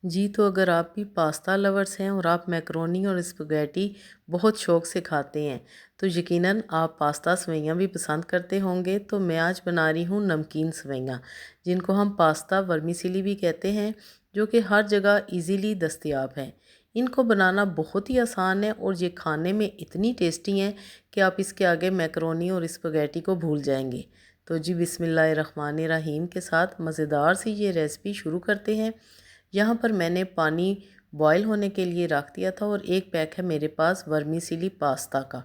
जी, तो अगर आप भी पास्ता लवर्स हैं और आप मैकरोनी और स्पगैटी बहुत शौक़ से खाते हैं, तो यकीनन आप पास्ता सेवइयाँ भी पसंद करते होंगे। तो मैं आज बना रही हूँ नमकीन सेवइयाँ, जिनको हम पास्ता वर्मीसेली भी कहते हैं, जो कि हर जगह ईज़िली दस्तयाब हैं। इनको बनाना बहुत ही आसान है और ये खाने में इतनी टेस्टी हैं कि आप इसके आगे मैकरोनी और स्पगैटी को भूल जाएंगे। तो जी बिस्मिल्लाहिर्रहमानिर्रहीम के साथ मज़ेदार सी ये रेसिपी शुरू करते हैं। यहाँ पर मैंने पानी बॉयल होने के लिए रख दिया था और एक पैक है मेरे पास वर्मीसेली पास्ता का।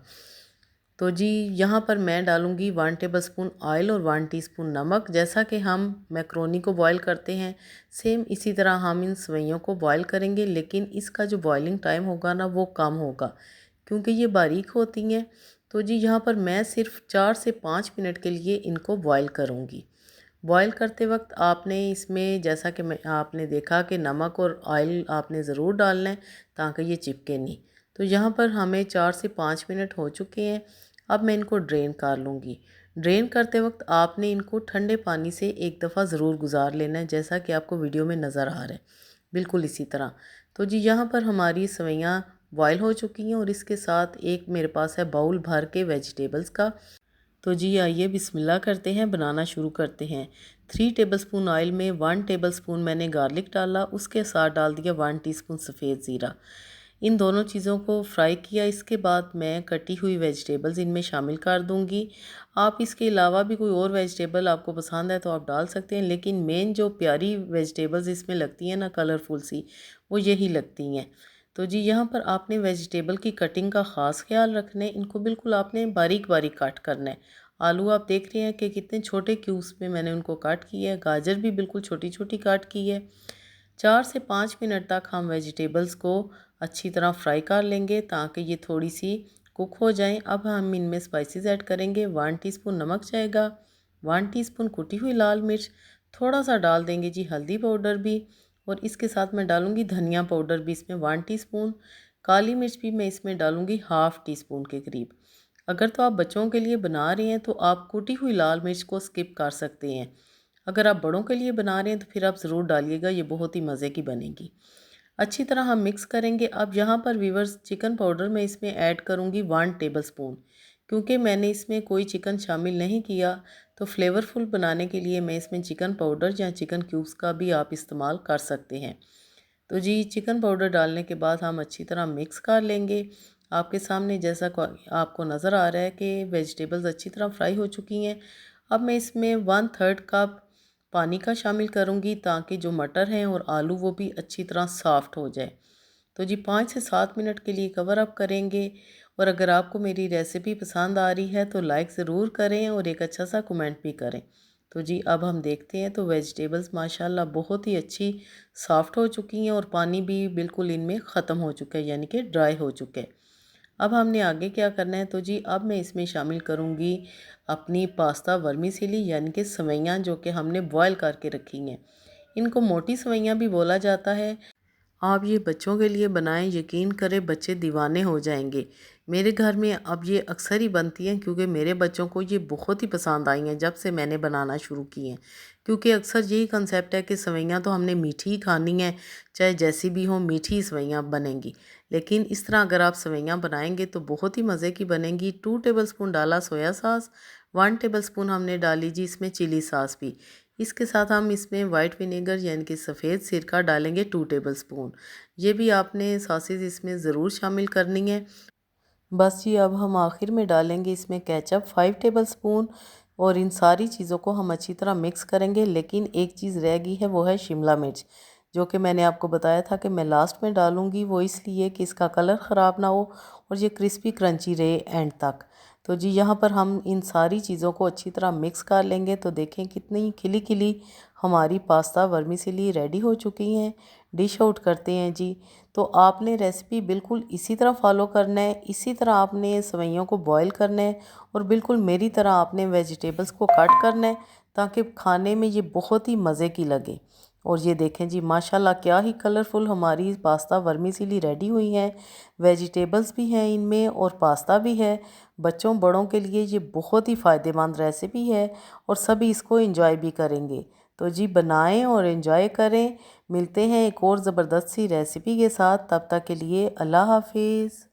तो जी यहाँ पर मैं डालूँगी 1 टेबलस्पून ऑयल और 1 टीस्पून नमक। जैसा कि हम मैकरोनी को बॉयल करते हैं, सेम इसी तरह हम इन सेवइयों को बॉयल करेंगे, लेकिन इसका जो बॉयलिंग टाइम होगा ना वो कम होगा, क्योंकि ये बारीक होती हैं। तो जी यहाँ पर मैं सिर्फ 4 से 5 मिनट के लिए इनको बॉयल करूँगी। बॉयल करते वक्त आपने इसमें, जैसा कि मैं आपने देखा, कि नमक और ऑयल आपने ज़रूर डालना है ताकि ये चिपके नहीं। तो यहाँ पर हमें 4 से 5 मिनट हो चुके हैं। अब मैं इनको ड्रेन कर लूँगी। ड्रेन करते वक्त आपने इनको ठंडे पानी से एक दफ़ा ज़रूर गुजार लेना है, जैसा कि आपको वीडियो में नज़र आ रहा है, बिल्कुल इसी तरह। तो जी यहाँ पर हमारी सेवइयाँ बॉयल हो चुकी हैं और इसके साथ एक मेरे पास है बाउल भर के वेजिटेबल्स का। तो जी आइए बिस्मिल्लाह करते हैं, बनाना शुरू करते हैं। 3 टेबलस्पून ऑयल में 1 टेबलस्पून मैंने गार्लिक डाला, उसके साथ डाल दिया 1 टीस्पून सफ़ेद ज़ीरा। इन दोनों चीज़ों को फ्राई किया। इसके बाद मैं कटी हुई वेजिटेबल्स इनमें शामिल कर दूंगी। आप इसके अलावा भी कोई और वेजिटेबल आपको पसंद है तो आप डाल सकते हैं, लेकिन मेन जो प्यारी वेजिटेबल्स इसमें लगती हैं ना, कलरफुल सी, वो यही लगती हैं। तो जी यहाँ पर आपने वेजिटेबल की कटिंग का ख़ास ख्याल रखना है। इनको बिल्कुल आपने बारीक बारीक काट करना है। आलू आप देख रहे हैं कि कितने छोटे क्यूब्स में मैंने उनको काट किया है। गाजर भी बिल्कुल छोटी छोटी काट की है। 4 से 5 मिनट तक हम वेजिटेबल्स को अच्छी तरह फ्राई कर लेंगे ताकि ये थोड़ी सी कुक हो जाएं। अब हम इनमें स्पाइसेस ऐड करेंगे। 1 टीस्पून नमक जाएगा, 1 टीस्पून कुटी हुई लाल मिर्च, थोड़ा सा डाल देंगे जी हल्दी पाउडर भी, और इसके साथ मैं डालूँगी धनिया पाउडर भी इसमें 1 टीस्पून। काली मिर्च भी मैं इसमें डालूँगी हाफ़ टी स्पून के करीब। अगर तो आप बच्चों के लिए बना रहे हैं तो आप कुटी हुई लाल मिर्च को स्किप कर सकते हैं। अगर आप बड़ों के लिए बना रहे हैं तो फिर आप ज़रूर डालिएगा, ये बहुत ही मज़े की बनेगी। अच्छी तरह हम मिक्स करेंगे। अब यहाँ पर वीवर्स चिकन पाउडर मैं इसमें ऐड करूँगी 1 टेबलस्पून, क्योंकि मैंने इसमें कोई चिकन शामिल नहीं किया। तो फ्लेवरफुल बनाने के लिए मैं इसमें चिकन पाउडर या चिकन क्यूब्स का भी आप इस्तेमाल कर सकते हैं। तो जी चिकन पाउडर डालने के बाद हम अच्छी तरह मिक्स कर लेंगे। आपके सामने जैसा आपको नज़र आ रहा है कि वेजिटेबल्स अच्छी तरह फ्राई हो चुकी हैं। अब मैं इसमें 1/3 कप पानी का शामिल करूँगी ताकि जो मटर हैं और आलू वो भी अच्छी तरह सॉफ्ट हो जाए। तो जी 5 से 7 मिनट के लिए कवर अप करेंगे। और अगर आपको मेरी रेसिपी पसंद आ रही है तो लाइक ज़रूर करें और एक अच्छा सा कमेंट भी करें। तो जी अब हम देखते हैं, तो वेजिटेबल्स माशाल्लाह बहुत ही अच्छी सॉफ्ट हो चुकी हैं और पानी भी बिल्कुल इनमें ख़त्म हो चुका है, यानी कि ड्राई हो चुके हैं। अब हमने आगे क्या करना है, तो जी अब मैं इसमें शामिल करूँगी अपनी पास्ता वर्मीसेली, यानी कि सेवइयाँ जो कि हमने बॉयल करके रखी हैं। इनको मोटी सेवइयाँ भी बोला जाता है। आप ये बच्चों के लिए बनाएं, यकीन करें बच्चे दीवाने हो जाएंगे। मेरे घर में अब ये अक्सर ही बनती हैं, क्योंकि मेरे बच्चों को ये बहुत ही पसंद आई हैं जब से मैंने बनाना शुरू की हैं। क्योंकि अक्सर यही कंसेप्ट है कि सेवइयाँ तो हमने मीठी ही खानी है, चाहे जैसी भी हो मीठी सेवइयाँ बनेंगी। लेकिन इस तरह अगर आप सेवइयाँ बनाएंगे तो बहुत ही मज़े की बनेंगी। 2 टेबलस्पून डाला सोया सॉस, 1 टेबलस्पून हमने डाली जी इसमें चिली सॉस भी। इसके साथ हम इसमें वाइट विनेगर यानी कि सफ़ेद सिरका डालेंगे 2 टेबलस्पून। ये भी आपने सॉसेस इसमें ज़रूर शामिल करनी है। बस जी अब हम आखिर में डालेंगे इसमें केचप 5 टेबलस्पून, और इन सारी चीज़ों को हम अच्छी तरह मिक्स करेंगे। लेकिन एक चीज़ रह गई है, वो है शिमला मिर्च, जो कि मैंने आपको बताया था कि मैं लास्ट में डालूँगी। वो इसलिए कि इसका कलर ख़राब ना हो और ये क्रिस्पी क्रंची रहे एंड तक। तो जी यहाँ पर हम इन सारी चीज़ों को अच्छी तरह मिक्स कर लेंगे। तो देखें कितनी खिली खिली हमारी पास्ता वर्मीसेली रेडी हो चुकी हैं। डिश आउट करते हैं जी। तो आपने रेसिपी बिल्कुल इसी तरह फॉलो करना है, इसी तरह आपने सेवइयों को बॉईल करना है और बिल्कुल मेरी तरह आपने वेजिटेबल्स को कट करना है, ताकि खाने में ये बहुत ही मज़े की लगे। और ये देखें जी माशाल्लाह क्या ही कलरफुल हमारी पास्ता वर्मीसेली रेडी हुई है। वेजिटेबल्स भी हैं इनमें और पास्ता भी है। बच्चों बड़ों के लिए ये बहुत ही फ़ायदेमंद रेसिपी है और सभी इसको एंजॉय भी करेंगे। तो जी बनाएं और एंजॉय करें। मिलते हैं एक और ज़बरदस्त सी रेसिपी के साथ, तब तक के लिए अल्लाह हाफिज़।